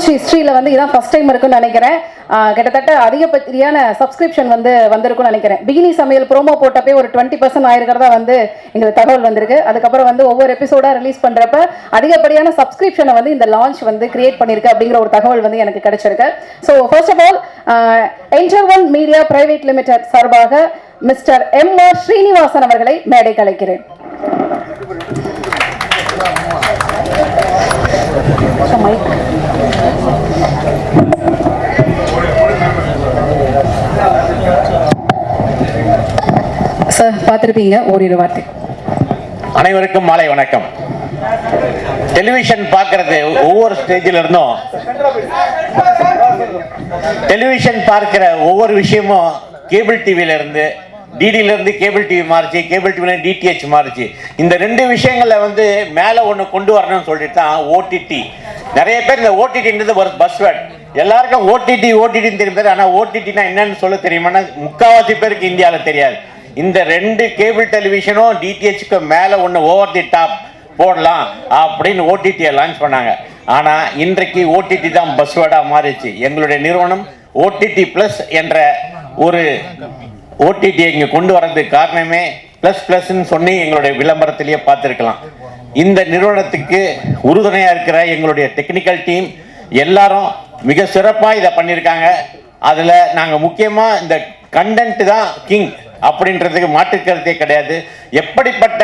Launch ஹிஸ்ட்ரியில் வந்து இதான் ஃபர்ஸ்ட் டைம் இருக்குன்னு நினைக்கிறேன். கிட்டத்தட்ட அதிகப்படியான சப்ஸ்கிரிப்ஷன் வந்து வந்திருக்கும்னு நினைக்கிறேன். பிகினி சமையல் ப்ரோமோ போட்டப்பே ஒரு 20% ஆயிருக்கிறதா வந்து எங்களுக்கு தகவல் வந்திருக்கு. அதுக்கப்புறம் வந்து ஒவ்வொரு எபிசோடாக ரிலீஸ் பண்ணுறப்ப அதிகப்படியான சப்ஸ்கிரிப்ஷனை வந்து இந்த லான்ச் வந்து கிரியேட் பண்ணியிருக்கு அப்படிங்கிற ஒரு தகவல் வந்து எனக்கு கிடைச்சிருக்கு. ஸோ ஃபர்ஸ்ட் ஆஃப் ஆல் என்டர்1 மீடியா பிரைவேட் லிமிடெட் சார்பாக மிஸ்டர் எம்.ஆர். ஸ்ரீனிவாசன் அவர்களை மேடைக்கு அழைக்கிறேன். சார் பார்த்துருப்பீங்க, ஓரிரு வார்த்தை. அனைவருக்கும் மாலை வணக்கம். டெலிவிஷன் பார்க்கறது ஒவ்வொரு ஸ்டேஜில் இருந்தும் டெலிவிஷன் பார்க்கிற ஒவ்வொரு விஷயமும் கேபிள் டிவியில இருந்து டிடில இருந்து கேபிள் டிவி மாறிச்சு, கேபிள் டிவில டிடிஹெச் மாறிச்சு. இந்த ரெண்டு விஷயங்கள்ல வந்து மேல ஒன்று கொண்டு வரணும்னு சொல்லிட்டு தான் ஓடிடி. நிறைய பேர் இந்த ஓடிடின்றது ஒரு பஸ்வேர்ட். எல்லாருக்கும் ஓடிடின்னு தெரியும், ஆனால் ஓடிடினா என்னன்னு சொல்ல தெரியுமான்னா முக்காவாசி பேருக்கு இந்தியாவில் தெரியாது. இந்த ரெண்டு கேபிள் டெலிவிஷனும் டிடிஹெச்சுக்கு மேலே ஒன்று ஓவர் தி டாப் போடலாம் அப்படின்னு ஓடிடியை லான்ச் பண்ணாங்க. ஆனால் இன்றைக்கு ஓடிடி தான் பஸ்வேர்டாக மாறிச்சு. எங்களுடைய நிறுவனம் ஓடிடி ப்ளஸ் என்ற ஒரு ஓடிடியை இங்கே கொண்டு வரதுக்கு காரணமே ப்ளஸ்ன்னு சொல்லி எங்களுடைய விளம்பரத்திலேயே பார்த்துருக்கலாம். இந்த நிறுவனத்துக்கு உறுதுணையாக இருக்கிற எங்களுடைய டெக்னிக்கல் டீம் எல்லாரும் மிக சிறப்பாக இதை பண்ணியிருக்காங்க. அதில் நாங்கள் முக்கியமாக இந்த கண்டென்ட் தான் கிங் அப்படின்றதுக்கு மாற்றுக்கருத்தே கிடையாது. எப்படிப்பட்ட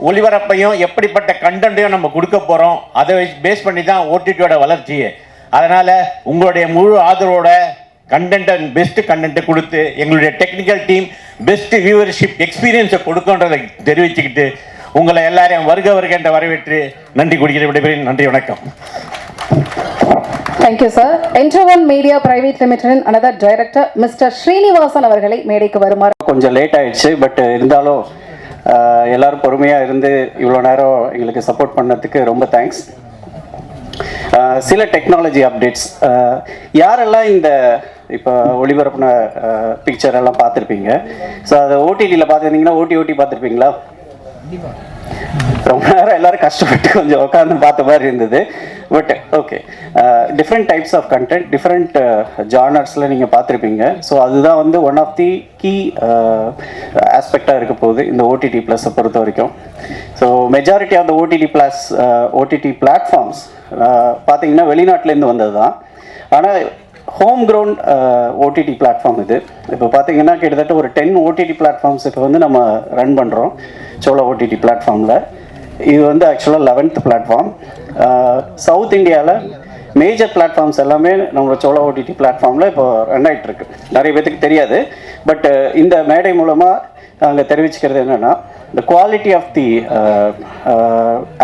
ஒளிபரப்பையும் எப்படிப்பட்ட கண்டென்ட்டையும் நம்ம கொடுக்க போகிறோம், அதை பேஸ் பண்ணி தான் ஓடிடியோட வளர்ச்சியே. அதனால் உங்களுடைய முழு ஆதரவோட கண்டென்ட் பெஸ்ட் கண்டென்ட்டை கொடுத்து எங்களுடைய டெக்னிக்கல் டீம் பெஸ்ட் வியூவர்ஷிப் எக்ஸ்பீரியன்ஸை கொடுக்கன்றதை தெரிவிச்சுக்கிட்டு உங்களை எல்லாரையும் வருக என்ற வரவேற்று நன்றி கூறுகிற விடைபெறுகிறேன். நன்றி, வணக்கம். Thank you sir. என்டர்1 media private limited another director mister Srinivasan அவர்களை மேடைக்கு வருமாறு. கொஞ்சம் லேட் ஆயிடுச்சு, பட் இருந்தாலும் எல்லாரும் பொறுமையாக இருந்து இவ்வளோ நேரம் எங்களுக்கு சப்போர்ட் பண்ணதுக்கு ரொம்ப தேங்க்ஸ். சில டெக்னாலஜி அப்டேட்ஸ், யாரெல்லாம் இந்த இப்போ ஒளிபரப்புன பிக்சர் எல்லாம் பார்த்துருப்பீங்க. ஸோ அதை ஓடிடியில் பார்த்துருந்தீங்கன்னா ஓட்டி பார்த்துருப்பீங்களா? ரொம்ப நேரம் எல்லாரும் கஷ்டப்பட்டு கொஞ்சம் உட்காந்து பார்த்த மாதிரி இருந்தது. But okay, different types of content, different ஜானர்ஸில் நீங்கள் பார்த்துருப்பீங்க. ஸோ அதுதான் வந்து ஒன் ஆஃப் தி கீ ஆஸ்பெக்டாக இருக்க போகுது இந்த ஓடிடி ப்ளஸை பொறுத்த வரைக்கும். So majority of the OTT platforms பார்த்தீங்கன்னா வெளிநாட்டிலேருந்து வந்தது தான். ஆனால் ஹோம் கிரவுண்ட் ஓடிடி பிளாட்ஃபார்ம் இது. இப்போ பார்த்தீங்கன்னா கிட்டத்தட்ட ஒரு 10 ஓடிடி பிளாட்ஃபார்ம்ஸ் இப்போ வந்து நம்ம ரன் பண்ணுறோம் சோலா ஓடிடி பிளாட்ஃபார்மில். இது வந்து ஆக்சுவலாக 11th பிளாட்ஃபார்ம். சவுத் இந்தியாவில் மேஜர் பிளாட்ஃபார்ம்ஸ் எல்லாமே நம்ம சோலா ஓடிடி பிளாட்ஃபார்மில் இப்போ ரன் ஆகிட்டுருக்கு. நிறைய பேத்துக்கு தெரியாது. பட் இந்த மேடை மூலமாக நாங்கள் தெரிவிச்சுக்கிறது என்னென்னா, the quality of the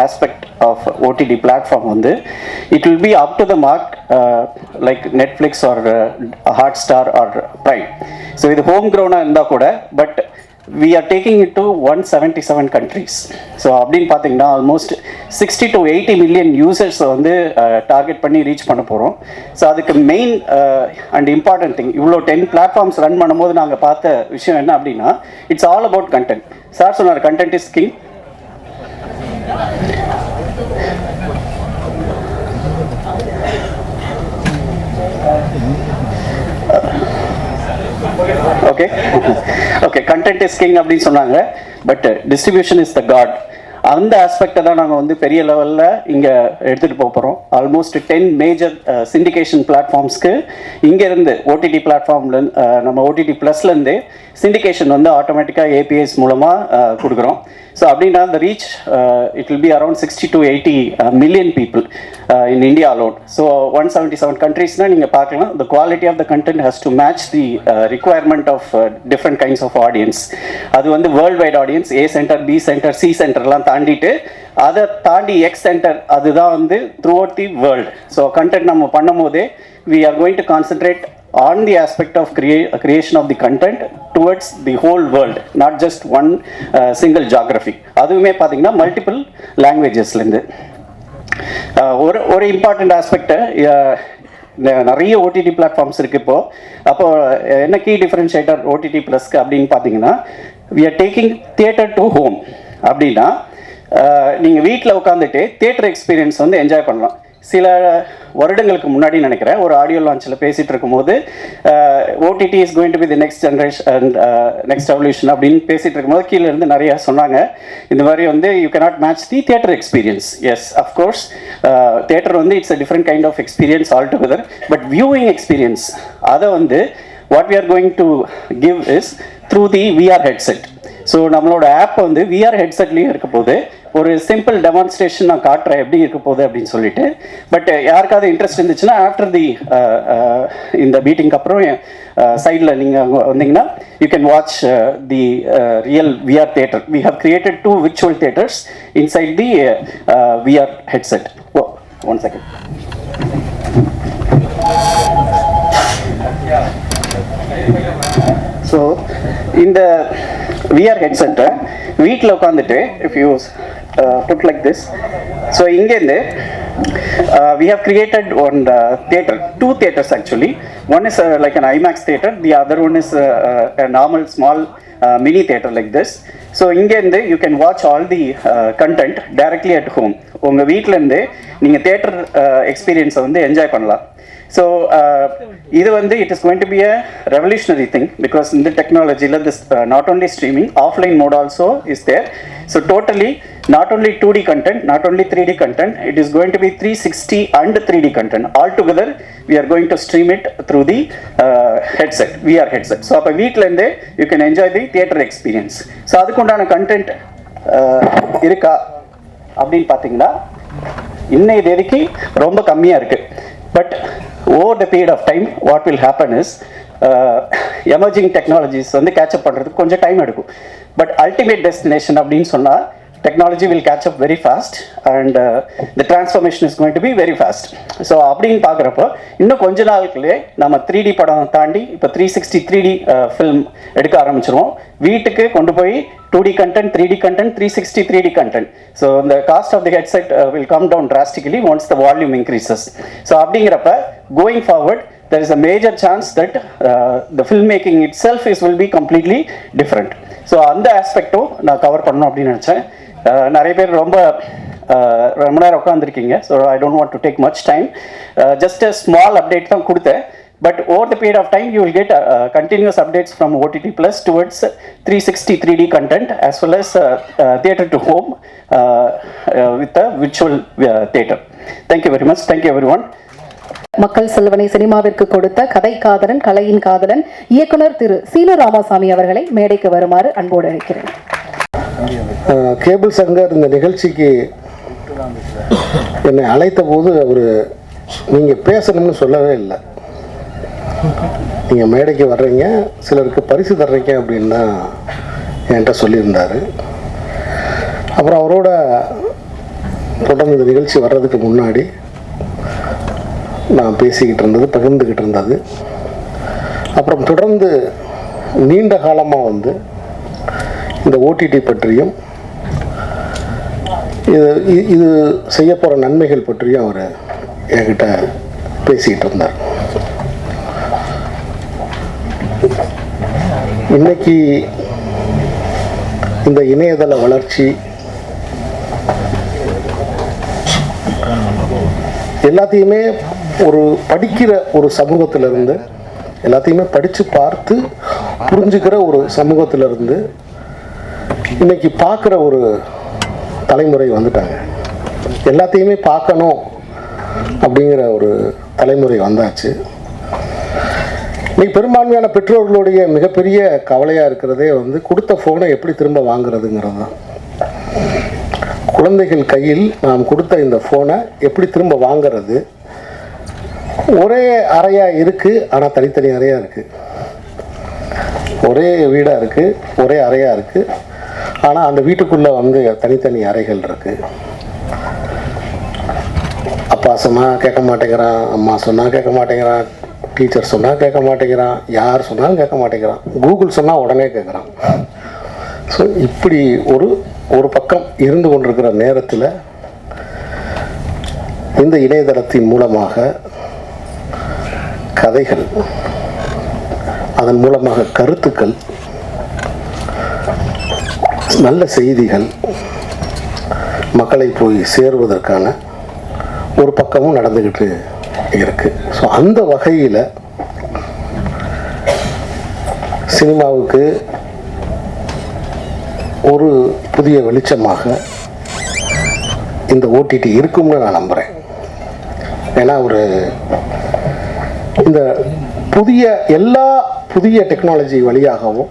aspect of OTT platform வந்து it will be up to the mark, like Netflix or Hotstar or Prime. So இது home grown இருந்தால் கூட, but we are taking it to 177 countries. So அப்படின்னு பார்த்தீங்கன்னா almost 60 to 80 million users வந்து target பண்ணி reach பண்ண போகிறோம். ஸோ அதுக்கு மெயின் அண்ட் இம்பார்ட்டன்ட் திங், இவ்வளோ 10 பிளாட்ஃபார்ம்ஸ் ரன் பண்ணும்போது நாங்கள் பார்த்த விஷயம் என்ன அப்படின்னா, it's all about content. Sir சொன்னார் content is king. Okay, content is king அப்படின்னு சொன்னாங்க. But distribution is the god. அந்த ஆஸ்பெக்டை தான் நாங்கள் வந்து பெரிய லெவலில் இங்கே எடுத்துகிட்டு போக போகிறோம். ஆல்மோஸ்ட் 10 மேஜர் சிண்டிகேஷன் பிளாட்ஃபார்ம்ஸ்க்கு இங்கேருந்து ஓடிடி பிளாட்ஃபார்ம்லேருந்து நம்ம ஓடிடி ப்ளஸ்லேருந்தே சிண்டிகேஷன் வந்து ஆட்டோமேட்டிக்காக ஏபிஎஸ் மூலமாக கொடுக்குறோம். ஸோ அப்படின்னா the reach it will be around 60 to 80 million people in India alone. So 177 countries-na நீங்கள் பார்க்கலாம். The quality of the content has to match the requirement of different kinds of audience. அது வந்து world wide audience, A centre, B centre, C சென்டர்லாம் தாண்டிட்டு அதை தாண்டி X centre, அதுதான் வந்து through out the world. So content நம்ம பண்ணும் போதே we are going to concentrate on the aspect of creation of the content towards the whole world, not just one single geography. அதுவுமே பார்த்தீங்கன்னா multiple லாங்குவேஜஸ்லேருந்து. ஒரு important ஆஸ்பெக்டை, நிறைய OTT platforms இருக்குது இப்போது. அப்போது என்ன கீ டிஃபரன்ஷியேட்டர் ஓடிடி ப்ளஸ்க்கு அப்படின்னு பார்த்தீங்கன்னா, we are taking theatre to home. அப்படின்னா நீங்கள் வீட்டில் உட்காந்துட்டு தியேட்டர் எக்ஸ்பீரியன்ஸ் வந்து என்ஜாய் பண்ணலாம். சில வருடங்களுக்கு முன்னாடி நினைக்கிறேன் ஒரு ஆடியோ லான்ச்சில் பேசிகிட்டு இருக்கும்போது OTT is going to be the next generation and next evolution அப்படின்னு பேசிகிட்டு இருக்கும்போது கீழே இருந்து நிறையா சொன்னாங்க. இந்த மாதிரி வந்து you cannot match the theatre experience. Yes, of course theatre வந்து it's a different kind of experience altogether. But viewing experience அதை வந்து what we are going to give is through the VR headset. So நம்மளோட app வந்து VR ஹெட்செட்லேயும் இருக்க போது ஒரு simple demonstration நான் காட்டுறேன் எப்படி இருக்க போகுது அப்படின்னு சொல்லிட்டு. பட் யாருக்காவது இன்ட்ரெஸ்ட் இருந்துச்சுன்னா ஆஃப்டர் தி இந்த மீட்டிங்க்கு அப்புறம் சைடில் நீங்கள் வந்தீங்கன்னா you can watch the real VR theatre. We have created 2 virtual theatres inside the VR headset. Oh, 1 second. So இந்த விஆர் ஹெட்செட்டை வீட்டில் உட்காந்துட்டு if you put like this. So இங்கேருந்து we have created one theater, 2 theaters actually. One is like an IMAX theater, the other one is a normal small mini theater like this. So இங்கேருந்து you can watch all the content directly at home. உங்கள் வீட்டிலேருந்து நீங்கள் theatre எக்ஸ்பீரியன்ஸை வந்து enjoy பண்ணலாம். So இது வந்து it is going to be a revolutionary thing because in the technology this not only streaming, offline mode also is there. So totally not only 2D content, not only 3D content, it is going to be 360 and 3D content all together. We are going to stream it through the headset, VR headset. So அப்ப வீட்ல இருந்தே you can enjoy the theater experience. So அதுக்கு உண்டான content இருக்கா அப்படின்னு பார்த்தீங்கன்னா இன்னைய தேதிக்கு ரொம்ப கம்மியாக இருக்கு. But over the period of time what will happen is emerging technologies வந்து கேட்சப் பண்ணுறதுக்கு கொஞ்சம் டைம் எடுக்கும். பட் அல்டிமேட் டெஸ்டினேஷன் அப்படின்னு சொன்னால் technology will catch up very fast and the transformation is going to be very fast. So அப்படின்னு பார்க்குறப்போ இன்னும் கொஞ்ச நாளுக்குள்ளே நம்ம 3D படம் தாண்டி இப்போ 360 3D ஃபில்ம் எடுக்க ஆரம்பிச்சிருவோம். வீட்டுக்கு கொண்டு போய் 2D content, 3D content, 360 3D content. So the cost of the headset will come down drastically once the volume increases. So அப்படிங்கிறப்ப going forward there is a major chance that the filmmaking itself will be completely different. So அந்த ஆஸ்பெக்டும் நான் cover பண்ணணும் அப்படின்னு நினச்சேன். நிறைய பேர் ரொம்ப நேரம் உட்காந்துருக்கீங்க. So I don't want to take much time. Just a small update தான் கொடுத்தேன். But over the period of time you will get continuous updates from OTT Plus towards 360 3D content as well as theatre to home with a virtual theatre. Thank you very much. Thank you everyone. மக்கள் செல்வனை சினிமாவிற்கு கொடுத்த கதை காதலன், கலையின் காதலன் இயக்குனர் திரு சீனு ராமசாமி அவர்களை மேடைக்கு வருமாறு அன்போடு அழைக்கிறேன். கேபிள் சங்கர் இந்த நிகழ்ச்சிக்கு என்னை அழைத்த போது அவர் நீங்கள் பேசணும்னு சொல்லவே இல்லை. நீங்கள் மேடைக்கு வர்றீங்க, சிலருக்கு பரிசு தர்றீங்க அப்படின்னு தான் என்கிட்ட சொல்லியிருந்தார். அப்புறம் அவரோட தொடர்ந்து இந்த நிகழ்ச்சி வர்றதுக்கு முன்னாடி நான் பேசிக்கிட்டு இருந்தது, பகிர்ந்துக்கிட்டு இருந்தது. அப்புறம் தொடர்ந்து நீண்ட காலமாக வந்து இந்த ஓடிடி பற்றியும் இது செய்ய போகிற நன்மைகள் பற்றியும் அவர் என்கிட்ட பேசிக்கிட்டு இருந்தார். இன்னைக்கு இந்த இணையதள வளர்ச்சி எல்லாத்தையுமே ஒரு படிக்கிற ஒரு சமூகத்திலிருந்து, எல்லாத்தையுமே படித்து பார்த்து புரிஞ்சுக்கிற ஒரு சமூகத்திலிருந்து இன்னைக்கு பார்க்குற ஒரு தலைமுறை வந்துட்டாங்க. எல்லாத்தையுமே பார்க்கணும் அப்படிங்கிற ஒரு தலைமுறை வந்தாச்சு. இன்னைக்கு பெரும்பான்மையான பெற்றோர்களுடைய மிகப்பெரிய கவலையாக இருக்கிறதே வந்து கொடுத்த ஃபோனை எப்படி திரும்ப வாங்குறதுங்கிறது தான். குழந்தைகள் கையில் நாம் கொடுத்த இந்த ஃபோனை எப்படி திரும்ப வாங்கிறது? ஒரே அறையாக இருக்குது, ஆனால் தனித்தனி அறையாக இருக்குது. ஒரே வீடாக இருக்குது, ஒரே அறையாக இருக்குது, ஆனால் அந்த வீட்டுக்குள்ளே வந்து தனித்தனி அறைகள் இருக்குது. அப்பா சொன்னால் கேட்க மாட்டேங்கிறான், அம்மா சொன்னால் கேட்க மாட்டேங்கிறான், டீச்சர் சொன்னால் கேட்க மாட்டேங்கிறான், யார் சொன்னாலும் கேட்க மாட்டேங்கிறான், கூகுள் சொன்னால் உடனே கேட்குறான். ஸோ இப்படி ஒரு பக்கம் இருந்து கொண்டிருக்கிற நேரத்தில் இந்த இணையதளத்தின் மூலமாக கதைகள், அதன் மூலமாக கருத்துக்கள், நல்ல செய்திகள் மக்களை போய் சேருவதற்கான ஒரு பக்கமும் நடந்துக்கிட்டு இருக்கு. ஸோ அந்த வகையில் சினிமாவுக்கு ஒரு புதிய வெளிச்சமாக இந்த ஓடிடி இருக்கும்னு நான் நம்புகிறேன். ஏன்னா இந்த எல்லா புதிய டெக்னாலஜி வழியாகவும்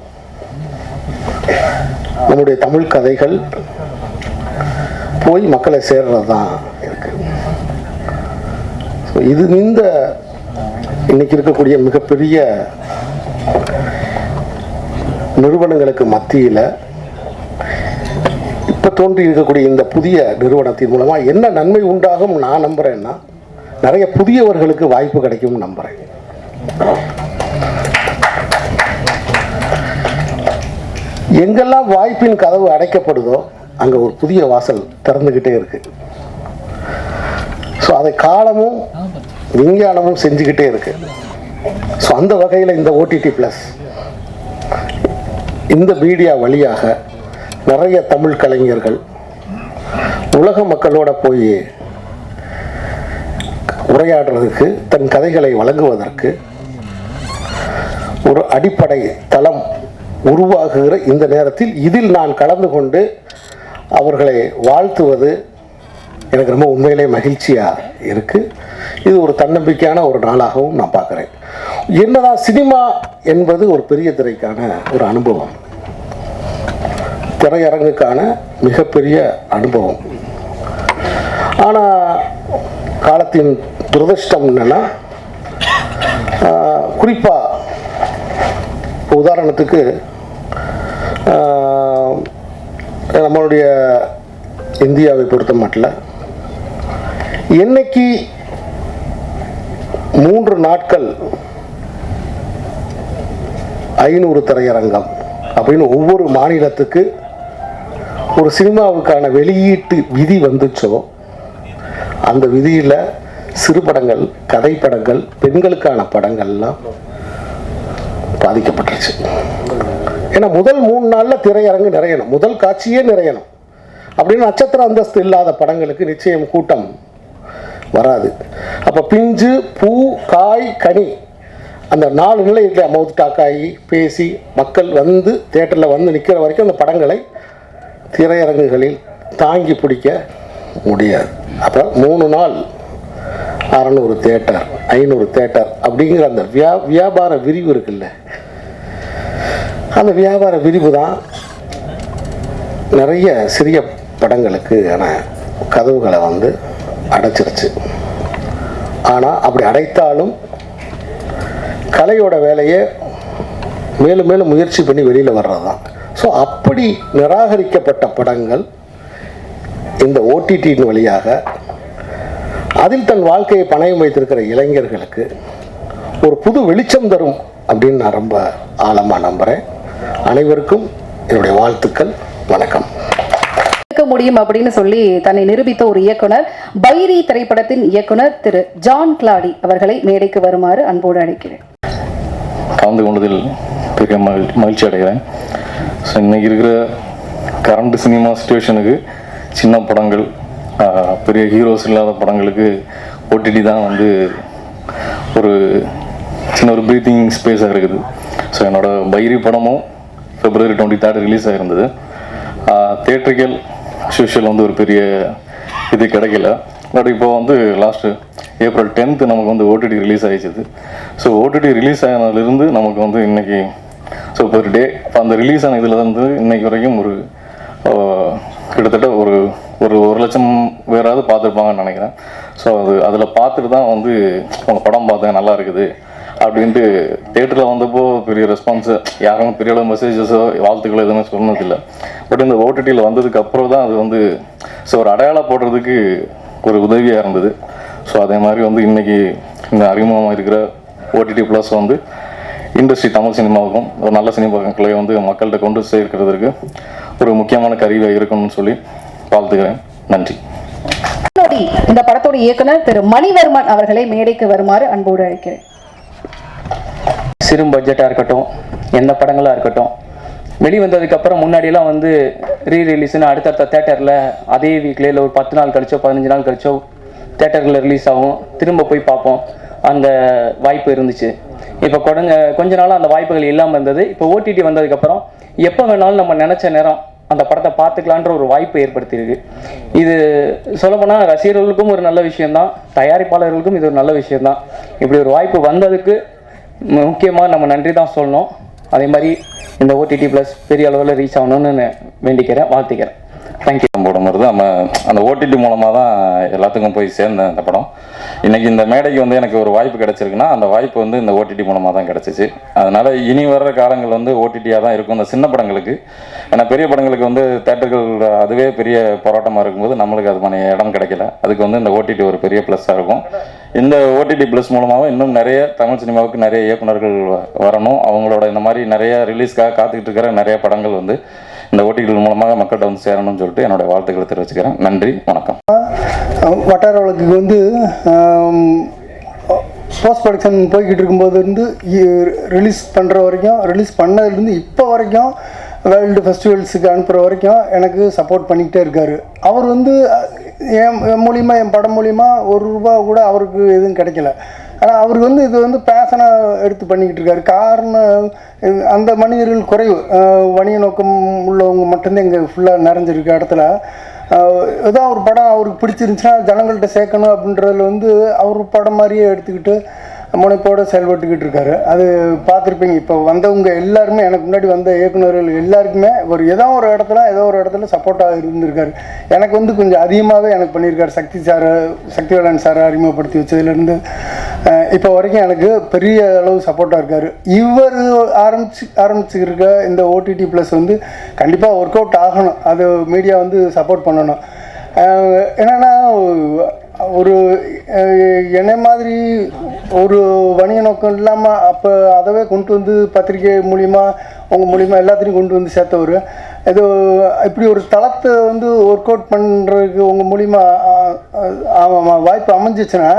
நம்முடைய தமிழ் கதைகள் போய் மக்களை சேர்றது தான் இருக்கு. இது இன்னைக்கு இருக்கக்கூடிய மிகப்பெரிய நிறுவனங்களுக்கு மத்தியில் இப்போ தோன்றி இருக்கக்கூடிய இந்த புதிய நிறுவனத்தின் மூலமாக என்ன நன்மை உண்டாகும் நான் நம்புகிறேன்னா, நிறைய புதியவர்களுக்கு வாய்ப்பு கிடைக்கும் நம்புகிறேன். எங்கெல்லாம் வாய்ப்பின் கதவு அடைக்கப்படுதோ அங்கே ஒரு புதிய வாசல் திறந்துக்கிட்டே இருக்கு. ஸோ அதை காலமும் விஞ்ஞானமும் செஞ்சுக்கிட்டே இருக்கு. ஸோ அந்த வகையில் இந்த ஓடிடி ப்ளஸ் இந்த மீடியா வழியாக நிறைய தமிழ் கலைஞர்கள் உலக மக்களோட போய் உரையாடுறதுக்கு, தன் கதைகளை வழங்குவதற்கு ஒரு அடிப்படை தளம் உருவாகுகிற இந்த நேரத்தில் இதில் நான் கலந்து கொண்டு அவர்களை வாழ்த்துவது எனக்கு ரொம்ப உண்மையிலே மகிழ்ச்சியாக இருக்குது. இது ஒரு தன்னம்பிக்கையான ஒரு நாளாகவும் நான் பார்க்குறேன். என்னதான் சினிமா என்பது ஒரு பெரிய திரைக்கான ஒரு அனுபவம், திரையரங்குக்கான மிகப்பெரிய அனுபவம். ஆனால் காலத்தின் துரதிர்ஷ்டம் என்னென்னா, குறிப்பாக உதாரணத்துக்கு நம்மளுடைய இந்தியாவை பொறுத்த மட்டும் என்னைக்கு 3 நாட்கள் 500 திரையரங்கம் அப்படின்னு ஒவ்வொரு மாநிலத்துக்கு ஒரு சினிமாவுக்கான வெளியீட்டு விதி வந்துச்சோ, அந்த விதியில் சிறுபடங்கள், கதைப்படங்கள், பெண்களுக்கான படங்கள்லாம் பாதிக்கப்பட்டுருச்சு. ஏன்னா முதல் 3 நாளில் திரையரங்கு நிறையணும், முதல் காட்சியே நிறையணும். அப்படின்னு நட்சத்திர அந்தஸ்து இல்லாத படங்களுக்கு நிச்சயம் கூட்டம் வராது. அப்போ பிஞ்சு, பூ, காய், கனி, அந்த 4 நிலை இருக்க மவுத் டாக்காயி பேசி மக்கள் வந்து தியேட்டரில் வந்து நிற்கிற வரைக்கும் அந்த படங்களை திரையரங்குகளில் தாங்கி பிடிக்க முடியாது. அப்போ 3 நாள் 600 தியேட்டர், 500 தியேட்டர் அப்படிங்கிற அந்த வியாபார விரிவு இருக்குல்ல, அந்த வியாபார விரிவு தான் நிறைய சிறிய படங்களுக்கு கதவுகளை வந்து அடைச்சிருச்சு. ஆனால் அப்படி அடைத்தாலும் கலையோட வேலையை மேலும் மேலும் முயற்சி பண்ணி வெளியில் வர்றது தான். ஸோ அப்படி நிராகரிக்கப்பட்ட படங்கள் இந்த ஓடிடியின் வழியாக அதில் தன் வாழ்க்கையை பணயம் வைத்திருக்கிற இளைஞர்களுக்கு ஒரு புது வெளிச்சம் தரும் அப்படின்னு நான் ரொம்ப ஆழமாக நம்புகிறேன். அனைவருக்கும் என்னுடைய வாழ்த்துக்கள். வணக்கம். முடியும் அப்படின்னு சொல்லி தன்னை நிரூபித்த ஒரு இயக்குனர், பைரி திரைப்படத்தின் இயக்குனர் திரு ஜான் கிளாடி அவர்களை மேடைக்கு வருமாறு அன்போடு அழைக்கிறேன். கலந்து கொண்டதில் பெரிய மகிழ்ச்சி அடைகிறேன். ஸோ இன்னைக்கு இருக்கிற கரண்ட் சினிமா சுச்சுவேஷனுக்கு சின்ன படங்கள், பெரிய ஹீரோஸ் இல்லாத படங்களுக்கு ஓடிடி தான் வந்து ஒரு சின்ன ஒரு ப்ரீத்திங் ஸ்பேஸாக இருக்குது. ஸோ என்னோடய பைரி படமும் February 23 ரிலீஸ் ஆகிருந்தது. தியேட்ரிக்கல் சோஷியல் வந்து ஒரு பெரிய இது கிடைக்கல. பட் இப்போ வந்து லாஸ்ட்டு April 10th நமக்கு வந்து ஓடிடி ரிலீஸ் ஆகிடுச்சு. ஸோ ஓடிடி ரிலீஸ் ஆனதுலேருந்து நமக்கு வந்து இன்றைக்கி ஸோ ஒரு டே இப்போ அந்த ரிலீஸ் ஆன இதில் வந்து இன்றைக்கி வரைக்கும் ஒரு கிட்டத்தட்ட ஒரு 1 லட்சம் பேராவது பார்த்துருப்பாங்கன்னு நினைக்கிறேன். ஸோ அதில் பார்த்துட்டு தான் வந்து உங்கள் படம் பார்த்தேன் நல்லா இருக்குது அப்படின்ட்டு தியேட்டரில் வந்தப்போ பெரிய ரெஸ்பான்ஸு, யாரும் பெரிய அளவு மெசேஜஸோ வாழ்த்துக்களோ எதுவுமே சொன்னதில்லை. பட் இந்த ஓடிடியில் வந்ததுக்கு அப்புறம் தான் அது வந்து ஸோ ஒரு அடையாளம் போடுறதுக்கு ஒரு உதவியாக இருந்தது. ஸோ அதே மாதிரி வந்து இன்றைக்கி இந்த அறிமுகமாக இருக்கிற ஓடிடி ப்ளஸ் வந்து இண்டஸ்ட்ரி தமிழ் சினிமாவுக்கும் ஒரு நல்ல சினிமாக்களை வந்து மக்கள்கிட்ட கொண்டு சேர்க்கிறதுக்கு ஒரு முக்கியமான கருவியாக இருக்கணும்னு சொல்லி வாழ்த்துக்கிறேன். நன்றி. இந்த படத்தோட இயக்குனர் திரு மணிவர்மன் அவர்களை மேடைக்கு வருமாறு அன்போடு அழைக்கிறேன். சிறு பட்ஜெட்டாக இருக்கட்டும், எந்த படங்களாக இருக்கட்டும், வெளிவந்ததுக்கப்புறம் முன்னாடியெல்லாம் வந்து ரீ ரிலீஸ்னு அடுத்தடுத்த தேட்டரில் அதே வீக்லேயே இல்லை ஒரு 10 நாள் கழிச்சோ 15 நாள் கழிச்சோ தேட்டர்களில் ரிலீஸ் ஆகும், திரும்ப போய் பார்ப்போம், அந்த வாய்ப்பு இருந்துச்சு. இப்போ கொஞ்ச நாளாக அந்த வாய்ப்புகள் இல்லாமல் இருந்தது. இப்போ ஓடிடி வந்ததுக்கப்புறம் எப்போ வேணாலும் நம்ம நினச்ச நேரம் அந்த படத்தை பார்த்துக்கலான்ற ஒரு வாய்ப்பு ஏற்படுத்தியிருக்கு. இது சொல்லப்போனால் ரசிகர்களுக்கும் ஒரு நல்ல விஷயந்தான், தயாரிப்பாளர்களுக்கும் இது ஒரு நல்ல விஷயந்தான். இப்படி ஒரு வாய்ப்பு வந்ததுக்கு முக்கியமாக நம்ம நன்றி தான் சொல்லணும். அதே மாதிரி இந்த ஓடிடி ப்ளஸ் பெரிய அளவில் ரீச் ஆகணும்னு வேண்டிக்கிறேன், வாழ்த்திக்கிறேன். தேங்க்யூ. போட மாதிரி தான் நம்ம அந்த ஓடிடி மூலமாக தான் எல்லாத்துக்கும் போய் சேர்ந்தேன் இந்த படம். இன்றைக்கி இந்த மேடைக்கு வந்து எனக்கு ஒரு வாய்ப்பு கிடச்சிருக்குன்னா அந்த வாய்ப்பு வந்து இந்த ஓடிடி மூலமாக தான் கிடச்சிச்சு. அதனால் இனி வர்ற காலங்கள் வந்து ஓடிடியாக தான் இருக்கும் இந்த சின்ன படங்களுக்கு. ஏன்னா பெரிய படங்களுக்கு வந்து தேட்டர்கள் அதுவே பெரிய போராட்டமாக இருக்கும்போது நம்மளுக்கு அதுமான இடம் கிடைக்கல. அதுக்கு வந்து இந்த ஓடிடி ஒரு பெரிய ப்ளஸ்ஸாக இருக்கும். இந்த ஓடிடி ப்ளஸ் மூலமாக இன்னும் நிறைய தமிழ் சினிமாவுக்கு நிறைய இயக்குனர்கள் வரணும். அவங்களோட இந்த மாதிரி நிறைய ரிலீஸ்க்காக காத்துக்கிட்டு இருக்கிற நிறைய படங்கள் வந்து இந்த ஓடிடி மூலமாக மக்கள்கிட்ட வந்து சேரணும்னு சொல்லிட்டு என்னுடைய வாழ்த்துக்களை தெரிவிச்சுக்கிறேன். நன்றி, வணக்கம். வட்டார வழக்குக்கு வந்து போஸ்ட் ப்ரொடக்ஷன் போய்கிட்டு இருக்கும்போது இருந்து ரிலீஸ் பண்ணுற வரைக்கும், ரிலீஸ் பண்ணதுலேருந்து இப்போ வரைக்கும் வேர்ல்டு ஃபெஸ்டிவல்ஸுக்கு அனுப்புகிற வரைக்கும் எனக்கு சப்போர்ட் பண்ணிக்கிட்டே இருக்கார். அவர் வந்து என் மூலிமா, என் படம் மூலிமா ₹1 கூட அவருக்கு எதுவும் கிடைக்கல. ஆனால் அவருக்கு வந்து இது வந்து பேஷனாக எடுத்து பண்ணிக்கிட்டு இருக்காரு. காரணம் அந்த மனிதர்கள் குறைவு, வணிக நோக்கம் உள்ளவங்க மட்டும்தான் இங்கே ஃபுல்லாக நிறைஞ்சிருக்க இடத்துல ஏதோ ஒரு படம் அவருக்கு பிடிச்சிருந்துச்சுன்னா ஜனங்கள்கிட்ட சேர்க்கணும் அப்படின்றதுல வந்து அவர் படம் மாதிரியே எடுத்துக்கிட்டு முனைப்போடு செயல்பட்டுக்கிட்டு இருக்காரு. அது பார்த்துருப்பீங்க. இப்போ வந்தவங்க எல்லாருமே, எனக்கு முன்னாடி வந்த இயக்குநர்கள் எல்லாருக்குமே ஏதோ ஒரு இடத்துல சப்போர்ட்டாக இருந்திருக்காரு. எனக்கு வந்து கொஞ்சம் அதிகமாகவே எனக்கு பண்ணியிருக்காரு. சக்திவேலன் சாரை அறிமுகப்படுத்தி வச்சதுலேருந்து இப்போ வரைக்கும் எனக்கு பெரிய அளவு சப்போர்ட்டாக இருக்கார். இவர் ஆரம்பிச்சுருக்க இந்த ஓடிடி ப்ளஸ் வந்து கண்டிப்பாக ஒர்க் அவுட் ஆகணும். அது மீடியா வந்து சப்போர்ட் பண்ணணும். என்னென்னா ஒரு என்ன மாதிரி ஒரு வணிக நோக்கம் இல்லாமல் அப்போ அதவே கொண்டு வந்து பத்திரிகை மூலிமா உங்கள் மூலிமா எல்லாத்தையும் கொண்டு வந்து சேர்த்தவர். ஏதோ இப்படி ஒரு தளத்தை வந்து ஒர்க் அவுட் பண்ணுறதுக்கு உங்கள் மூலிமா வாய்ப்பு அமைஞ்சிச்சுன்னா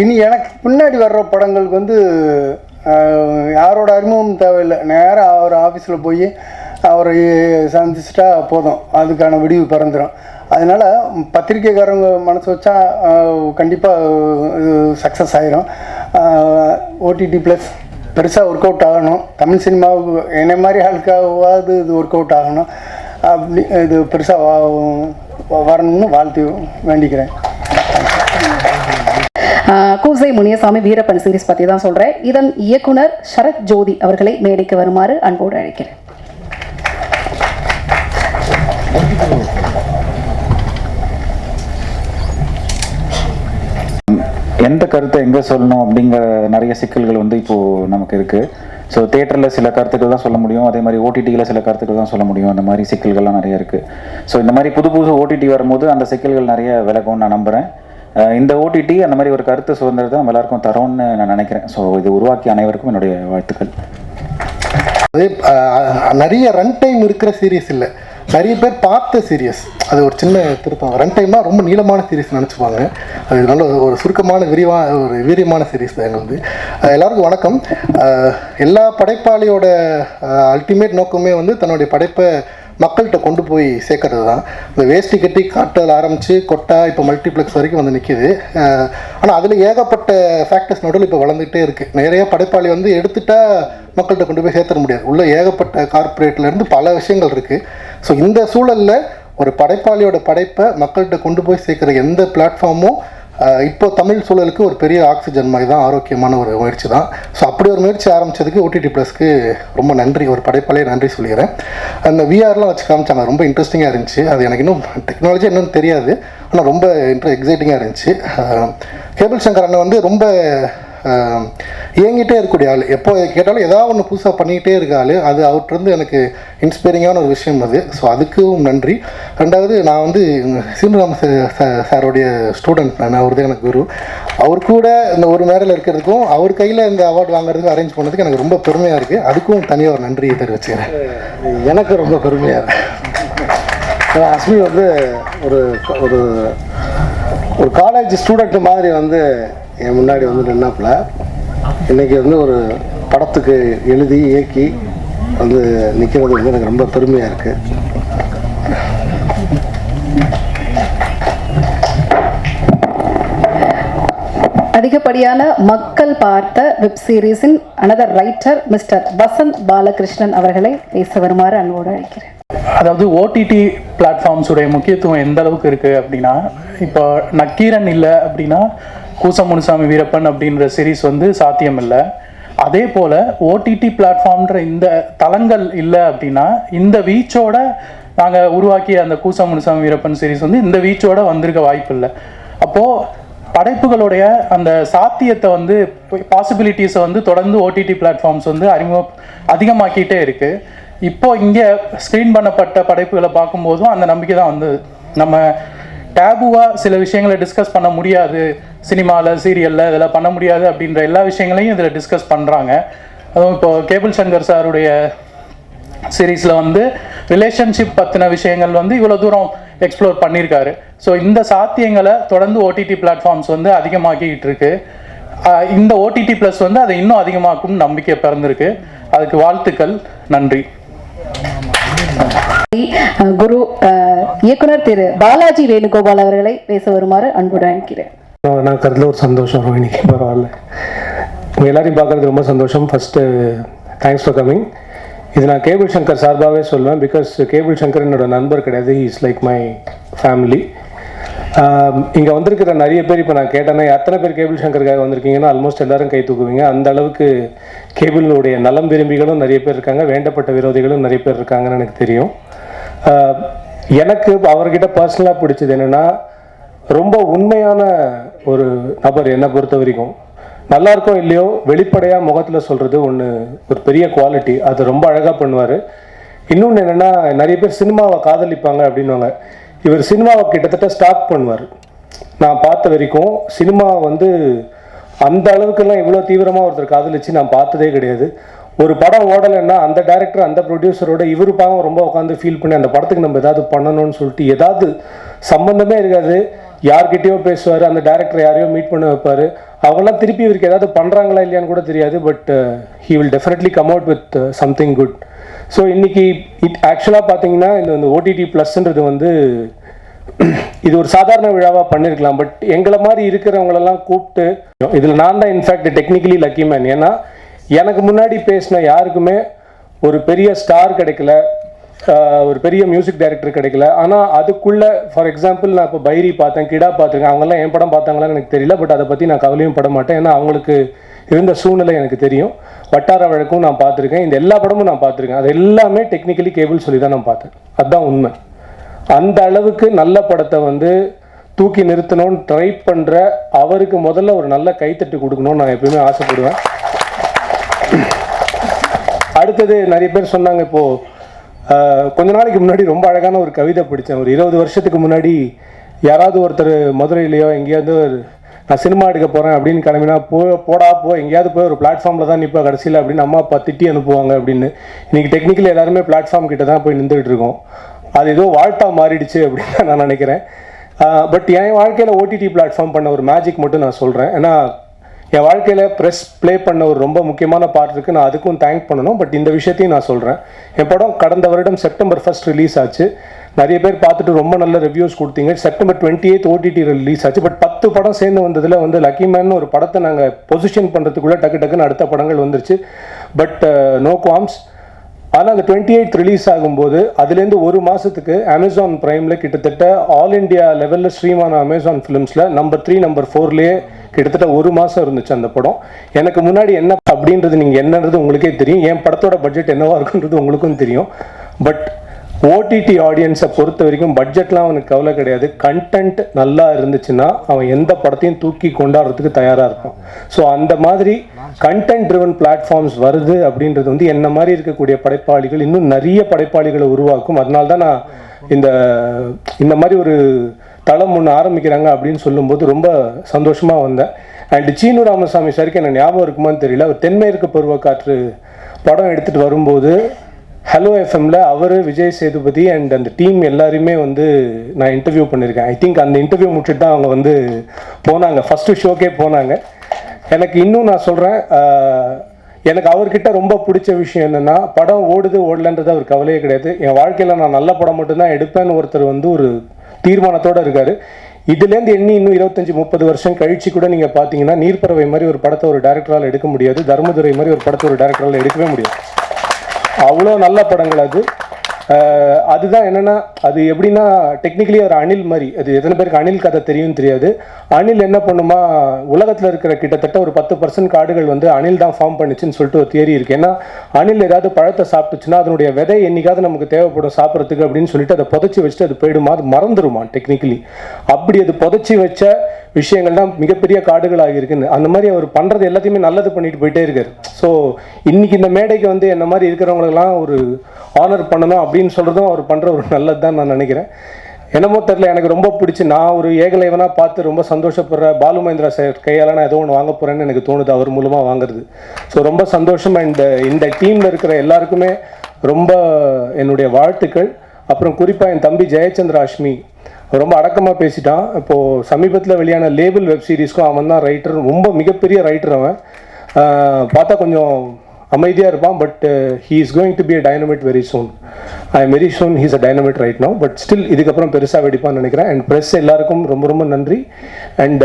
இனி எனக்கு பின்னாடி வர்ற படங்களுக்கு வந்து யாரோட அறிமுகம் தேவையில்லை. நேராக அவர் ஆஃபீஸில் போய் அவரை சந்திச்சிட்டா போதும், அதுக்கான விடிவு பிறந்துடும். அதனால் பத்திரிக்கைக்காரங்க மனசு வச்சா கண்டிப்பாக சக்ஸஸ் ஆயிரும். ஓடிடி ப்ளஸ் பெருசாக ஒர்க் அவுட் ஆகணும். தமிழ் சினிமாவுக்கு என்ன மாதிரி ஆளுக்காவது இது ஒர்க் அவுட் ஆகணும். அப்படி இது பெருசாக வரணும்னு வாழ்த்து வேண்டிக்கிறேன். கூசை முனியசாமி வீரப்பன் சீரிஸ் பற்றி தான் சொல்கிறேன். இதன் இயக்குனர் சரத் ஜோதி அவர்களை மேடைக்கு வருமாறு அன்போடு அழைக்கிறேன். எந்த கருத்தை எங்கே சொல்லணும் அப்படிங்கிற நிறைய சிக்கல்கள் வந்து இப்போது நமக்கு இருக்குது. ஸோ தேட்டரில் சில கருத்துக்கள் தான் சொல்ல முடியும், அதே மாதிரி ஓடிடியில் சில கருத்துக்கள் தான் சொல்ல முடியும். அந்த மாதிரி சிக்கல்கள்லாம் நிறைய இருக்குது. ஸோ இந்த மாதிரி புது ஓடிடி வரும்போது அந்த சிக்கல்கள் நிறைய விலகும்னு நான் நம்புகிறேன். இந்த ஓடிடி அந்த மாதிரி ஒரு கருத்து சுதந்திரத்தை நம்ம எல்லாருக்கும் தரோன்னு நான் நினைக்கிறேன். ஸோ இது உருவாக்கிய அனைவருக்கும் என்னுடைய வாழ்த்துக்கள். நிறைய ரன் டைம் இருக்கிற சீரியஸ் இல்லை, நிறைய பேர் பார்த்த சீரியஸ். அது ஒரு சின்ன திருத்தம். ரன் டைம்னா ரொம்ப நீளமான சீரியஸ் நினச்சிப்பாங்க. அது நல்ல ஒரு சுருக்கமான ஒரு வீரியமான சீரியஸ் தான் எங்களுக்கு. எல்லாருக்கும் வணக்கம். எல்லா படைப்பாளியோட அல்டிமேட் நோக்கமே வந்து தன்னுடைய படைப்பை மக்கள்கிட்ட கொண்டு போய் சேர்க்கறது தான். இந்த வேஷ்டி கட்டி காட்டல் ஆரம்பித்து கொட்டா இப்போ மல்டிப்ளெக்ஸ் வரைக்கும் வந்து நிற்கிது. ஆனால் அதில் ஏகப்பட்ட ஃபேக்டர்ஸ் நடுவில் இப்போ வளர்ந்துகிட்டே இருக்குது. நிறைய படைப்பாளி வந்து எடுத்துட்டா மக்கள்கிட்ட கொண்டு போய் சேர்த்துட முடியாது. உள்ள ஏகப்பட்ட கார்ப்பரேட்லேருந்து பல விஷயங்கள் இருக்குது. ஸோ இந்த சூழலில் ஒரு படைப்பாளியோட படைப்பை மக்கள்கிட்ட கொண்டு போய் சேர்க்குற எந்த பிளாட்ஃபார்மும் இப்போ தமிழ் சூழலுக்கு ஒரு பெரிய ஆக்சிஜன் மாதிரி தான், ஆரோக்கியமான ஒரு முயற்சி தான். ஸோ அப்படி ஒரு முயற்சி ஆரம்பித்ததுக்கு ஓடிடி ப்ளஸ்க்கு ரொம்ப நன்றி, ஒரு படைப்பாளையே நன்றி சொல்லிக்கிறேன். அந்த விஆர்லாம் வச்சு காமிச்சாங்க, ரொம்ப இன்ட்ரெஸ்டிங்காக இருந்துச்சு. அது எனக்கு இன்னும் டெக்னாலஜி என்னன்னு தெரியாது, ஆனால் ரொம்ப எக்ஸைட்டிங்காக இருந்துச்சு. கேபிள் சங்கர் அண்ணன் வந்து ரொம்ப இயங்கிட்டே இருக்கக்கூடிய ஆள், எப்போ கேட்டாலும் ஏதாவது ஒன்று புதுசாக பண்ணிக்கிட்டே இருக்க ஆள். அது அவர்கிட்ட எனக்கு இன்ஸ்பைரிங்கான ஒரு விஷயம் அது. ஸோ அதுக்கும் நன்றி. ரெண்டாவது, நான் வந்து சீனிராம சாரோடைய ஸ்டூடெண்ட், நான் அவர் தான் எனக்கு குரு. அவர் கூட இந்த ஒரு மேடையில் இருக்கிறதுக்கும் அவர் கையில் இந்த அவார்டு வாங்குறதுக்கும் அரேஞ்ச் பண்ணதுக்கு எனக்கு ரொம்ப பெருமையாக இருக்குது. அதுக்கும் தனியாக ஒரு நன்றி தெரிவிச்சுக்கிறேன். எனக்கு ரொம்ப பெருமையாக இருக்குது. அஸ்மி வந்து ஒரு ஒரு ஒரு காலேஜ் ஸ்டூடெண்ட் மாதிரி வந்து என் முன்னாடி வந்து நின்னாப்புல. இன்றைக்கி வந்து ஒரு படத்துக்கு எழுதி இயக்கி வந்து நிற்கிறது வந்து எனக்கு ரொம்ப பெருமையாக இருக்குது. அதிகப்படியான மக்கள் பார்த்த வெப் சீரிஸின் another writer mister Vasanth Balakrishnan அவர்களை பேச வருமாறு அன்போடு அழைக்கிறேன். அதாவது ஓடிடி பிளாட்ஃபார்ம்ஸுடைய முக்கியத்துவம் எந்த அளவுக்கு இருக்குது அப்படின்னா, இப்போ நக்கீரன் இல்லை அப்படின்னா கூசமுனுசாமி வீரப்பன் அப்படின்ற சீரீஸ் வந்து சாத்தியம் இல்லை. அதே போல் ஓடிடி பிளாட்ஃபார்ம்ன்ற இந்த தளங்கள் இல்லை அப்படின்னா இந்த வீச்சோட நாங்கள் உருவாக்கிய அந்த கூசமுனுசாமி வீரப்பன் சீரீஸ் வந்து இந்த வீச்சோட வந்திருக்க வாய்ப்பு இல்லை. அப்போது படைப்புகளுடைய அந்த சாத்தியத்தை வந்து பாசிபிலிட்டிஸை வந்து தொடர்ந்து ஓடிடி பிளாட்ஃபார்ம்ஸ் வந்து அதிகமாக்கிட்டே இருக்குது. இப்போ இங்கே ஸ்க்ரீன் பண்ணப்பட்ட படைப்புகளை பார்க்கும்போதும் அந்த நம்பிக்கை தான் வந்தது. நம்ம டேபுவாக சில விஷயங்களை டிஸ்கஸ் பண்ண முடியாது, சினிமாவில் சீரியலில் இதில் பண்ண முடியாது அப்படின்ற எல்லா விஷயங்களையும் இதில் டிஸ்கஸ் பண்ணுறாங்க. அதுவும் இப்போ கேபிள் சங்கர் சாருடைய சீரீஸில் வந்து ரிலேஷன்ஷிப் பற்றின விஷயங்கள் வந்து இவ்வளோ தூரம் எக்ஸ்ப்ளோர் பண்ணியிருக்காரு. ஸோ இந்த சாத்தியங்களை தொடர்ந்து ஓடிடி பிளாட்ஃபார்ம்ஸ் வந்து அதிகமாக்கிட்டு இருக்கு. இந்த ஓடிடி ப்ளஸ் வந்து அதை இன்னும் அதிகமாக்கும் நம்பிக்கை பிறந்திருக்கு. அதுக்கு வாழ்த்துக்கள், நன்றி. குரு இயக்குனர் திரு பாலாஜி வேணுகோபால் அவர்களை பேச வருமாறு அன்புடன் அழைக்கிறேன். நான் கருத்தில் ஒரு சந்தோஷம் வரும், இன்னைக்கு பரவாயில்ல, உங்கள் எல்லாரையும் பார்க்குறது ரொம்ப சந்தோஷம். First thanks for coming. இது நான் கேபிள் சங்கர் சார்பாகவே சொல்லுவேன். பிகாஸ் கேபிள் சங்கர் என்னோட நண்பர் கிடையாது, he is like my family. இங்கே வந்திருக்கிற நிறைய பேர் இப்போ நான் கேட்டேன்னா எத்தனை பேர் கேபிள் சங்கருக்காக வந்திருக்கீங்கன்னா ஆல்மோஸ்ட் எல்லாரும் கை தூக்குவீங்க. அந்த அளவுக்கு கேபிளுடைய நலம் விரும்பிகளும் நிறைய பேர் இருக்காங்க, வேண்டப்பட்ட விரோதிகளும் நிறைய பேர் இருக்காங்கன்னு எனக்கு தெரியும். எனக்கு அவர்கிட்ட பர்சனலாக பிடிச்சது என்னென்னா, ரொம்ப உண்மையான ஒரு நபர். என்னை பொறுத்த வரைக்கும் நல்லா இருக்கோ இல்லையோ வெளிப்படையாக முகத்தில் சொல்கிறது ஒரு பெரிய குவாலிட்டி. அது ரொம்ப அழகாக பண்ணுவார். இன்னொன்று என்னென்னா, நிறைய பேர் சினிமாவை காதலிப்பாங்க அப்படின்வாங்க. இவர் சினிமாவை கிட்டத்தட்ட ஸ்டார்ட் பண்ணுவார். நான் பார்த்த வரைக்கும் சினிமா வந்து அந்த அளவுக்குலாம் இவ்வளோ தீவிரமாக ஒருத்தர் காதலிச்சு நான் பார்த்ததே கிடையாது. ஒரு படம் ஓடலைன்னா அந்த டைரக்டர் அந்த ப்ரொடியூசரோட இவர் பாவம் ரொம்ப உட்காந்து ஃபீல் பண்ணி அந்த படத்துக்கு நம்ம ஏதாவது பண்ணணும்னு சொல்லிட்டு ஏதாவது சம்மந்தமே இருக்காது யார்கிட்டயோ பேசுவார். அந்த டைரக்டர் யாரையோ மீட் பண்ண வைப்பார். அவங்களாம் திருப்பி இவருக்கு ஏதாவது பண்ணுறாங்களா இல்லையான்னு கூட தெரியாது. But he will definitely come out with something good. So இன்றைக்கி ஆக்சுவலாக பார்த்தீங்கன்னா இந்த ஓடிடி ப்ளஸ்ன்றது வந்து இது ஒரு சாதாரண விழாவாக பண்ணியிருக்கலாம். பட் எங்களை மாதிரி இருக்கிறவங்களெல்லாம் கூப்பிட்டு இதில் நான் தான் இன்ஃபேக்ட் டெக்னிக்கலி லக்கி மேன். ஏன்னா எனக்கு முன்னாடி பேசின யாருக்குமே ஒரு பெரிய ஸ்டார் கிடைக்கல, ஒரு பெரிய மியூசிக் டைரக்டர் கிடைக்கல. ஆனால் அதுக்குள்ளே ஃபார் எக்ஸாம்பிள் நான் இப்போ பைரி பார்த்தேன், கிடா பார்த்துருக்கேன். அவங்கெல்லாம் என் படம் பார்த்தாங்களான்னு எனக்கு தெரியல. பட் அதை பற்றி நான் கவலையும் பட மாட்டேன். ஏன்னா அவங்களுக்கு இருந்த சூழ்நிலை எனக்கு தெரியும். வட்டார வழக்கும் நான் பார்த்துருக்கேன். இந்த எல்லா படமும் நான் பார்த்துருக்கேன். அது எல்லாமே டெக்னிக்கலி கேபிள் சொல்லி தான் நான் பார்த்தேன். அதுதான் உண்மை. அந்த அளவுக்கு நல்ல படத்தை வந்து தூக்கி நிறுத்தணும்னு ட்ரை பண்ணுற அவருக்கு முதல்ல ஒரு நல்ல கைத்தட்டு கொடுக்கணும்னு நான் எப்பயுமே ஆசைப்படுவேன். அடுத்தது நிறைய பேர் சொன்னாங்க, இப்போது கொஞ்ச நாளைக்கு முன்னாடி ரொம்ப அழகான ஒரு கவிதை படித்தேன். ஒரு 20 வருஷத்துக்கு முன்னாடி யாராவது ஒருத்தர் மதுரையிலையோ எங்கேயாவது நான் சினிமா எடுக்க போகிறேன் அப்படின்னு கிளம்பினா போடா எங்கேயாவது போய் ஒரு பிளாட்ஃபார்மில் தான் நிற்பா கடைசியில் அப்படின்னு அம்மா அப்பா திட்டி அனுப்புவாங்க அப்படின்னு. இன்றைக்கி டெக்னிக்கலி எல்லாருமே பிளாட்ஃபார்ம் கிட்ட தான் போய் நின்றுட்டு இருக்கோம். அது ஏதோ வாழ்த்தா மாறிடுச்சு அப்படின்னு தான் நான் நினைக்கிறேன். பட் என் வாழ்க்கையில் ஓடிடி பிளாட்ஃபார்ம் பண்ண ஒரு மேஜிக் மட்டும் நான் சொல்கிறேன். ஏன்னா என் வாழ்க்கையில் ப்ரெஸ் ப்ளே பண்ண ஒரு ரொம்ப முக்கியமான பார்ட் இருக்குது. நான் அதுக்கும் தேங்க் பண்ணணும். பட் இந்த விஷயத்தையும் நான் சொல்கிறேன். என் படம் கடந்த வருடம் செப்டம்பர் 1 ரிலீஸ் ஆச்சு. நிறைய பேர் பார்த்துட்டு ரொம்ப நல்ல ரிவ்யூஸ் கொடுத்தீங்க. செப்டம்பர் 28 ஓடிடி ரிலீஸ் ஆச்சு. பட் 10 படம் சேர்ந்து வந்ததில் வந்து லக்கி மேன் ஒரு படத்தை நாங்கள் பொசிஷன் பண்ணுறதுக்குள்ளே டக்குன்னு அடுத்த படங்கள் வந்துருச்சு. But no qualms. ஆனால் அந்த 28 ரிலீஸ் ஆகும்போது அதுலேருந்து ஒரு மாதத்துக்கு அமேசான் ப்ரைமில் கிட்டத்தட்ட ஆல் இண்டியா லெவலில் ஸ்ட்ரீமான அமேசான் ஃபிலிம்ஸில் நம்பர் 3 நம்பர் 4லேயே கிட்டத்தட்ட ஒரு மாதம் இருந்துச்சு அந்த படம். எனக்கு முன்னாடி என்ன அப்படின்றது நீங்கள் என்னன்றது உங்களுக்கே தெரியும். என் படத்தோட பட்ஜெட் என்னவா இருக்குன்றது உங்களுக்கும் தெரியும். பட் ஓடிடி ஆடியன்ஸை பொறுத்த வரைக்கும் பட்ஜெட்லாம் அவனுக்கு கவலை கிடையாது. கண்டென்ட் நல்லா இருந்துச்சுன்னா அவன் எந்த படத்தையும் தூக்கி கொண்டாடுறதுக்கு தயாராக இருப்பான். ஸோ அந்த மாதிரி கண்டென்ட் ட்ரிவன் பிளாட்ஃபார்ம்ஸ் வருது அப்படின்றது வந்து என்ன மாதிரி இருக்கக்கூடிய படைப்பாளிகள் இன்னும் நிறைய படைப்பாளிகளை உருவாக்கும். அதனால தான் நான் இந்த மாதிரி ஒரு தளம் ஒன்று ஆரம்பிக்கிறாங்க அப்படின்னு சொல்லும்போது ரொம்ப சந்தோஷமாக வந்தேன். அண்ட் சீனு ராமசாமி சாருக்கு என்ன ஞாபகம் இருக்குமான்னு தெரியல, அவர் தென்மேற்கு பருவக்காற்று படம் எடுத்துகிட்டு வரும்போது ஹலோ எஃப்எம்ல அவர், விஜய் சேதுபதி அண்ட் அந்த டீம் எல்லாருமே வந்து நான் இன்டர்வியூ பண்ணியிருக்கேன். ஐ திங்க் அந்த இன்டர்வியூ முடிச்சுட்டு தான் அவங்க வந்து போனாங்க, ஃபஸ்ட்டு ஷோக்கே போனாங்க. எனக்கு இன்னும் நான் சொல்கிறேன், எனக்கு அவர்கிட்ட ரொம்ப பிடிச்ச விஷயம் என்னென்னா, படம் ஓடுது ஓடலன்றது அவர் கவலையே கிடையாது. என் வாழ்க்கையில் நான் நல்ல படம் மட்டும்தான் எடுப்பேன்னு ஒருத்தர் வந்து ஒரு தீர்மானத்தோடு இருக்கார். இதுலேருந்து எண்ணி இன்னும் 25-30 வருஷம் கழிச்சு கூட நீங்கள் பார்த்தீங்கன்னா நீர்ப்பறவை மாதிரி ஒரு படத்தை ஒரு டேரக்டரால் எடுக்க முடியாது, தர்மதுரை மாதிரி ஒரு படத்தை ஒரு டேரக்டரால் எடுக்கவே முடியாது. அவ்வளோ நல்ல படங்கள் அது. அதுதான் என்னென்னா, அது எப்படின்னா டெக்னிக்கலி ஒரு அணில் மாதிரி. அது எத்தனை பேருக்கு அணில் கதை தெரியும் தெரியாது. அணில் என்ன பண்ணுமா, உலகத்தில் இருக்கிற கிட்டத்தட்ட ஒரு 10% காடுகள் வந்து அணில் தான் ஃபார்ம் பண்ணிச்சுன்னு சொல்லிட்டு ஒரு தியரி இருக்குது. ஏன்னா அணில் ஏதாவது பழத்தை சாப்பிட்டுச்சுன்னா அதனுடைய விதை என்னைக்காவது நமக்கு தேவைப்படும் சாப்பிட்றதுக்கு அப்படின்னு சொல்லிட்டு அதை புதைச்சி வச்சுட்டு அது போயிடுமா, அது மறந்துடுமா டெக்னிக்கலி. அப்படி அது புதைச்சி வச்ச விஷயங்கள் தான் மிகப்பெரிய காடுகளாக இருக்குன்னு. அந்த மாதிரி அவர் பண்ணுறது எல்லாத்தையுமே நல்லது பண்ணிட்டு போயிட்டே இருக்கார். ஸோ இன்னைக்கு இந்த மேடைக்கு வந்து என்ன மாதிரி இருக்கிறவங்களெல்லாம் ஒரு ஆனர் பண்ணணும் அப்படின்னு சொல்கிறதும் அவர் பண்ணுற ஒரு நல்லது தான் நான் நினைக்கிறேன். என்னமோ தெரில, எனக்கு ரொம்ப பிடிச்சி நான் ஒரு ஏகலைவனாக பார்த்து ரொம்ப சந்தோஷப்படுற பாலு மகேந்திரா சார் கையால் நான் ஏதோ ஒன்று வாங்க போகிறேன்னு எனக்கு தோணுது அவர் மூலமாக வாங்குறது. ஸோ ரொம்ப சந்தோஷம். அண்ட் இந்த டீமில் இருக்கிற எல்லாருக்குமே ரொம்ப என்னுடைய வாழ்த்துக்கள். அப்புறம் குறிப்பாக என் தம்பி ஜெயச்சந்திர அஷ்மி ரொம்ப அடக்கமாக பேசிட்டான். இப்போது சமீபத்தில் வெளியான லேபிள் வெப் சீரிஸ்க்கும் அவன் தான் ரைட்டர், ரொம்ப மிகப்பெரிய ரைட்டர். அவன் பார்த்தா கொஞ்சம் அமைதியாக இருப்பான், but he is going to be a dynamite very soon. I am very soon he's a dynamite right now, but still இதுக்கப்புறம் பெருசாக வெடிப்பான்னு நினைக்கிறேன். அண்ட் ப்ரெஸ் எல்லாருக்கும் ரொம்ப ரொம்ப நன்றி. அண்ட்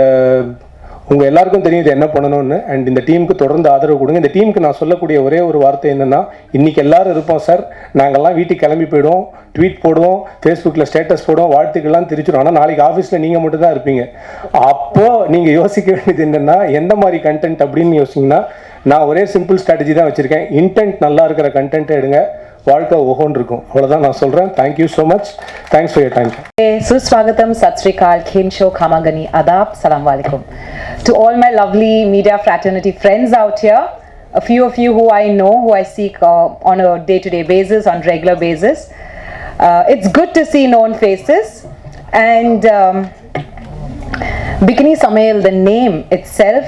உங்கள் எல்லாருக்கும் தெரியும் இது என்ன பண்ணணும்னு. அண்ட் இந்த டீமுக்கு தொடர்ந்து ஆதரவு கொடுங்க. இந்த டீமுக்கு நான் சொல்லக்கூடிய ஒரே ஒரு வார்த்தை என்னென்னா, இன்றைக்கி எல்லோரும் இருப்போம் சார், நாங்கள்லாம் வீட்டுக்கு கிளம்பி போயிடுவோம், ட்வீட் போடுவோம், ஃபேஸ்புக்கில் ஸ்டேட்டஸ் போடுவோம், வாழ்த்துக்கெல்லாம் திரிச்சிடும். ஆனால் நாளைக்கு ஆஃபீஸில் நீங்கள் மட்டும் தான் இருப்பீங்க. அப்போது நீங்கள் யோசிக்க வேண்டியது என்னென்னா, எந்த மாதிரி கண்டென்ட் அப்படின்னு யோசிச்சிங்கன்னா, நான் ஒரே சிம்பிள் ஸ்ட்ராட்டஜி தான் வச்சுருக்கேன். இன்டென்ட் நல்லா இருக்கிற கண்டென்ட்டை எடுங்க, வாழ்க்கை ஒவ்வொன்று இருக்கும். அவ்வளோதான் நான் சொல்கிறேன். Thank you so much. Thanks for your time. Suswagatam, Sat Sri Akal, Kensho, Khamagani, Adab, Salam Alaikum. To all my lovely media fraternity friends out here, a few of you who I know, who I see on a day-to-day basis, on regular basis. It's good to see known faces. And Bikini Samail, the name itself,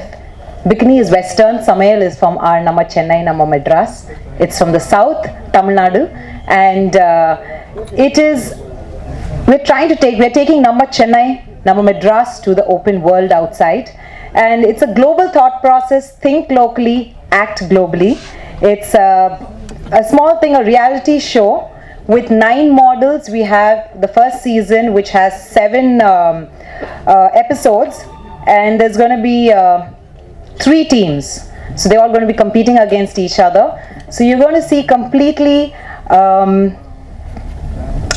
Bikini is Western, Samail is from our Nama Chennai, Nama Madras. It's from the south, Tamil Nadu. And it is, we're taking Nama Chennai, Nama Madras to the open world outside. And it's a global thought process. Think locally, act globally. It's a small thing, a reality show with 9 models. We have the first season, which has 7 episodes, and there's going to be 3 teams. So they're all going to be competing against each other. So you're going to see completely,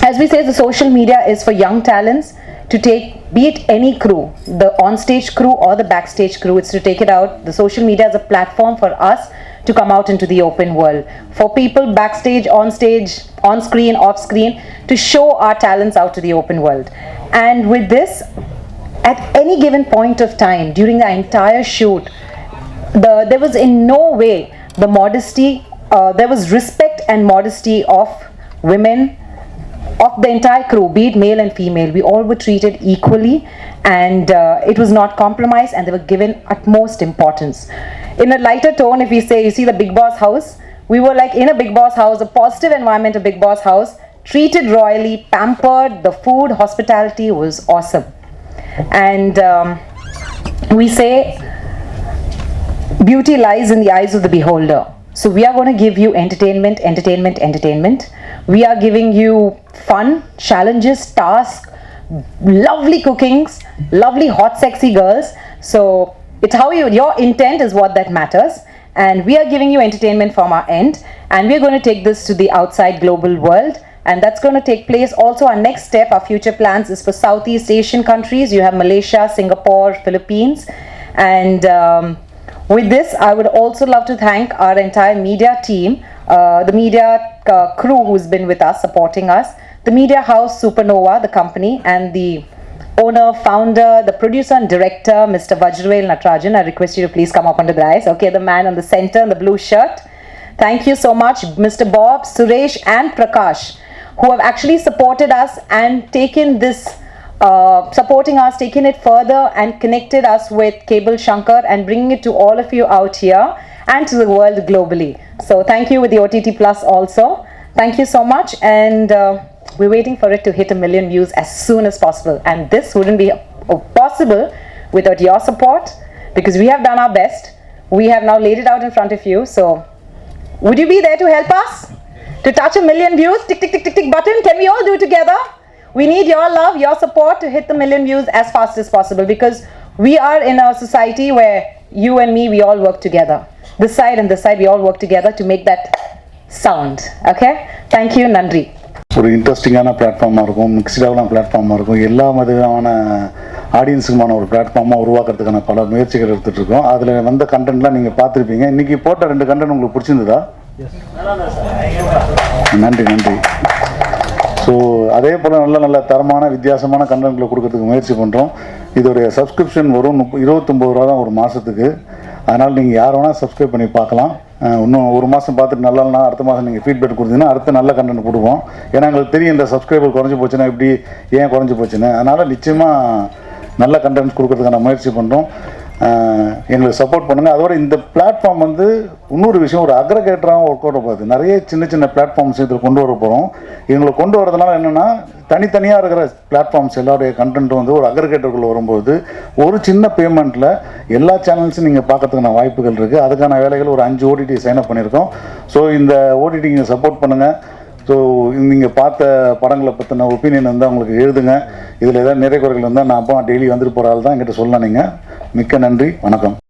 as we say, the social media is for young talents to take, be it any crew, the on-stage crew or the backstage crew, it's to take it out. The social media is a platform for us to come out into the open world. For people backstage, on stage, on screen, off screen, to show our talents out to the open world. And with this, at any given point of time, during the entire shoot, there was in no way the modesty, there was respect and modesty of women, of the entire crew, be it male and female. We all were treated equally, and it was not compromised, and they were given utmost importance. In a lighter tone, if we say, you see the Bigg Boss house, we were like in a Bigg Boss house, a positive environment, a Bigg Boss house, treated royally, pampered. The food, hospitality was awesome. And we say beauty lies in the eyes of the beholder. So we are going to give you entertainment, entertainment, entertainment. We are giving you fun, challenges, tasks, lovely cookings, lovely hot sexy girls. So it's how your intent is what that matters. And we are giving you entertainment from our end, and we are going to take this to the outside global world. And that's going to take place. Also, our next step, our future plans is for Southeast Asian countries. You have Malaysia, Singapore, Philippines. And with this, I would also love to thank our entire media team, the media crew who's been with us, supporting us, the media house Supernova, the company, and the owner, founder, the producer and director, Mr. Vajravel Natarajan. I request you to please come up under the eyes. Okay, the man on the center in the blue shirt. Thank you so much, Mr. Bob, Suresh and Prakash, who have actually supported us and taken this, supporting us, taken it further and connected us with Cable Shankar and bringing it to all of you out here and to the world globally. So thank you with the OTT Plus also. Thank you so much, and we're waiting for it to hit 1 million views as soon as possible. And this wouldn't be possible without your support, because we have done our best. We have now laid it out in front of you. So would you be there to help us? To touch 1 million views, tick, tick, tick, tick, tick button. Can we all do it together? we need your love, your support to hit the 1 million views as fast as possible, because we are in a society where you and me, we all work together. This side and this side, we all work together to make that sound. Okay? Thank you, Nandri. ஒரு இன்ட்ரெஸ்டிங்கான பிளாட்ஃபார்மாக இருக்கும், மிக்ஸ்டான பிளாட்ஃபார்மாக இருக்கும், எல்லா விதமான ஆடியன்ஸுக்குமான ஒரு பிளாட்ஃபார்மாக உருவாக்குறதுக்கான பல முயற்சிகள் எடுத்துகிட்டு இருக்கோம். அதில் வந்த கண்டென்ட்லாம் நீங்கள் பார்த்துருப்பீங்க. இன்றைக்கி போட்ட 2 கண்டென்ட் உங்களுக்கு பிடிச்சிருந்ததா? நன்றி நன்றி. ஸோ அதே போல் நல்ல தரமான வித்தியாசமான கண்டென்ட்களை கொடுக்கறதுக்கு முயற்சி பண்ணுறோம். இதோடைய சப்ஸ்கிரிப்ஷன் வரும் 29 ரூபா தான் ஒரு மாதத்துக்கு. அதனால் நீங்கள் யார் வேணால் சப்ஸ்கிரைப் பண்ணி பார்க்கலாம். இன்னும் ஒரு மாதம் பார்த்துட்டு நல்லானா அடுத்த மாதம் நீங்கள் ஃபீட்பேக் கொடுத்தீங்கன்னா அடுத்த நல்ல கண்டென்ட் கொடுப்போம். ஏன்னா எங்களுக்கு தெரியும் இந்த சப்ஸ்கிரைபர் குறைஞ்சி போச்சுன்னா இப்படி ஏன் குறைஞ்சி போச்சுன்னு. அதனால் நிச்சயமாக நல்ல கண்டென்ட்ஸ் கொடுக்கறதுக்கான முயற்சி பண்ணுறோம். எங்களுக்கு சப்போர்ட் பண்ணுங்கள். அதோட இந்த பிளாட்ஃபார்ம் வந்து இன்னொரு விஷயம், ஒரு அக்ரகேட்டராகவும் ஒர்க் அவுட் ஆகுது. நிறைய சின்ன பிளாட்ஃபார்ம்ஸ் இதில் கொண்டு வர போகிறோம். எங்களை கொண்டு வரதுனால என்னென்னா, தனித்தனியாக இருக்கிற பிளாட்ஃபார்ம்ஸ் எல்லாருடைய கண்டென்ட்டும் வந்து ஒரு அக்ரகேட்டருக்குள்ளே வரும்போது ஒரு சின்ன பேமெண்ட்டில் எல்லா சேனல்ஸும் நீங்கள் பார்க்கறதுக்கான வாய்ப்புகள் இருக்குது. அதுக்கான வேலைகள் ஒரு 5 OTT சைன் அப் பண்ணியிருக்கோம். ஸோ இந்த OTT நீங்கள் சப்போர்ட் பண்ணுங்கள். ஸோ நீங்கள் பார்த்த படங்களை பற்றின ஒப்பீனியன் இருந்தால் உங்களுக்கு எழுதுங்க. இதில் ஏதாவது நிறைய குறைகள் இருந்தால் நான் அப்போ டெய்லி வந்துட்டு போகிற ஆள் தான் என்கிட்ட சொல்லலாம். நீங்கள் மிக்க நன்றி, வணக்கம்.